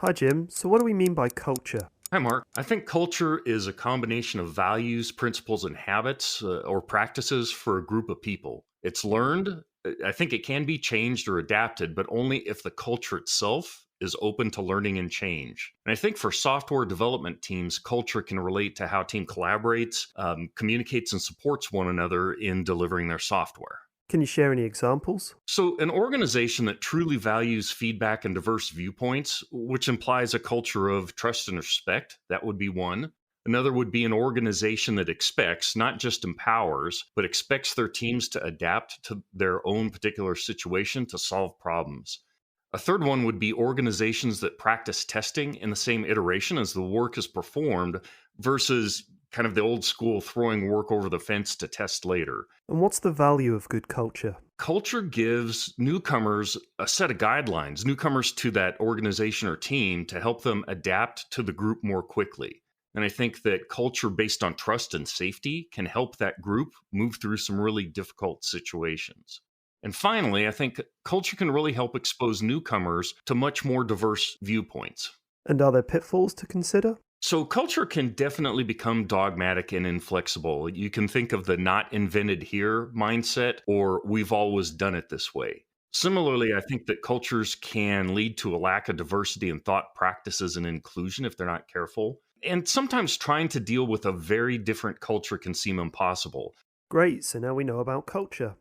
Hi, Jim. So, what do we mean by culture? Hi, Mark. I think culture is a combination of values, principles, and habits or practices for a group of people. It's learned. I think it can be changed or adapted, but only if the culture itself is open to learning and change. And I think for software development teams, culture can relate to how team collaborates, communicates, and supports one another in delivering their software. Can you share any examples? So, an organization that truly values feedback and diverse viewpoints, which implies a culture of trust and respect, that would be one. Another would be an organization that expects, not just empowers, but expects their teams to adapt to their own particular situation to solve problems. A third one would be organizations that practice testing in the same iteration as the work is performed versus kind of the old school throwing work over the fence to test later. And what's the value of good culture? Culture gives newcomers a set of guidelines, newcomers to that organization or team to help them adapt to the group more quickly. And I think that culture based on trust and safety can help that group move through some really difficult situations. And finally, I think culture can really help expose newcomers to much more diverse viewpoints. And are there pitfalls to consider? So, culture can definitely become dogmatic and inflexible. You can think of the not invented here mindset, or we've always done it this way. Similarly, I think that cultures can lead to a lack of diversity in thought practices and inclusion if they're not careful. And sometimes trying to deal with a very different culture can seem impossible. Great, so now we know about culture.